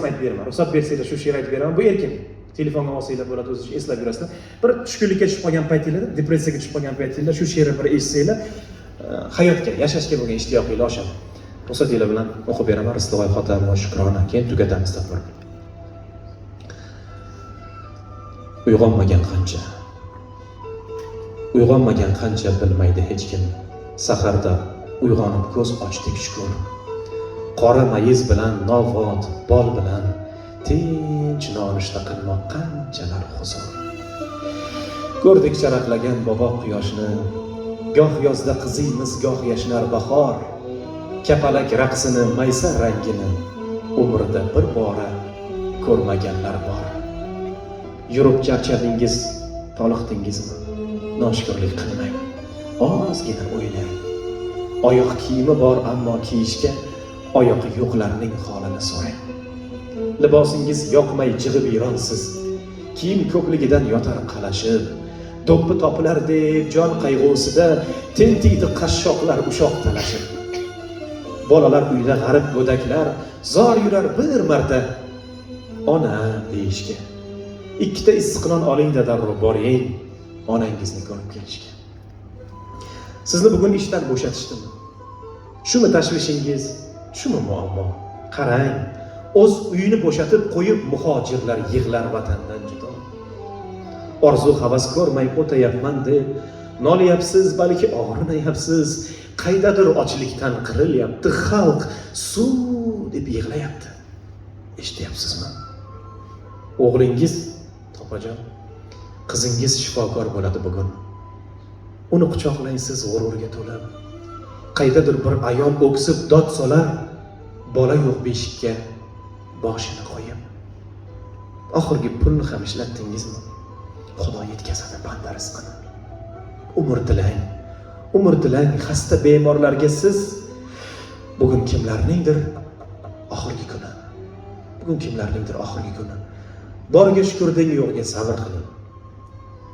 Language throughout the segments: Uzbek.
aytib beraman. Ruxsat bersanglar shu she'r aytib beraman. Bu erkin. Telefonga olsanglar bo'ladi, o'zingiz eslab yurasizlar. Bir tushkunlikka tushib qolgan paytinglarda, depressiyaga tushib qolgan paytinglarda shu she'rni bir eshitsanglar, hayotga, yashashga bo'lgan ishtiyoqinglar oshadi. Ruxsatinglar bilan o'qib beraman. Rizqvoy Xotam va Shukrona. Keyin tugatamiz tadbir. Uyg'onmagan qancha bilmaydi hech kim. Saharda uyg'onib ko'z ochdik shukur. Qora mayiz bilan novvot bol bilan tinch nonushta qilmoq qanchalar huzur. Ko'rdik charaqlagan bobo quyoshni, goh yozda qiziymiz, goh yashnar bahor. Kapalak raqsini, maysa rangini umrida bir bora ko'rmaganlar bor. Yurib charchadingiz, toliqdingizmi? Noshukrlik qilmang, ozgina o'ylang. Oyoq kiyimi bor, ammo kiyishga oyoqi yo'qlarning holini so'rang. Libosingiz yoqmay jig'ib ironsiz, kiyim ko'pligidan yotar qalashib. Do'ppi topilar deb jon qayg'usida tintiydi qashshoqlar ushoq talashib. Bolalar uyda g'arib go'daklar zor yurar bir marta ona deyishga. Ikkita issiqnon oling-da darrov boring onangizni ko'rib kelishga. Sizni bugun ishdan bo'shatishdimi? Shumi tashvishingiz, shumi muammo? Qarang, o'z uyini bo'shatib qo'yib muhojirlar yig'lar vatandan judo. Orzu havas ko'rmay o'tayapman deb nolyapsiz, balki og'rinayapsiz. Qaydadir ochlikdan qirilyapti xalq, suv deb yig'layapti. Eshityapsizmi? O'g'lingiz Topajon, qizingiz shifokor bo'ladi bugun. Uni quchoqlaysiz g'ururga to'lib. Qaydadir bir ayol o'ksib dod solar, bola yo'q beshikka boshini qo'yib. Oxirgi pulni ham ishlatdingizmi? Xudo yetkazadi banda rizqini. Umr dilang xasta bemorlarga siz. Bugun kimlarningdir oxirgi kuni. Borga shukr deng, yo'qga sabr qiling.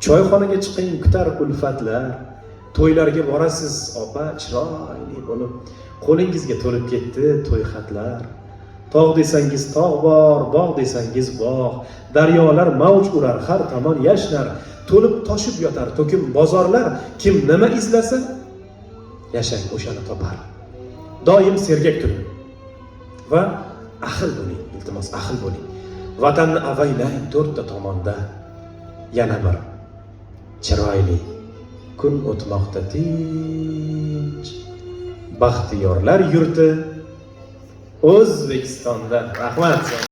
Choyxonaga chiqing, kutar ulfatlar. To'ylarga borasiz, opa chiroyli bo'lib. Qo'lingizga to'lib ketdi to'y xatlar. Tog' desangiz tog' bor, bog' desangiz bog'. Daryolar mavj urar, har tomon yashnar. To'lib toshib yotar to'kim bozorlar. Kim nima izlasa, yashang o'shani topar. Doim sergak turing va ahil bo'ling, iltimos ahil bo'ling. Vatanni avaylang to'rtta tomonda. Yana bir chiroyli kun o'tmoqda tinch. Baxtiyorlar yurti O'zbekistonda. Rahmat.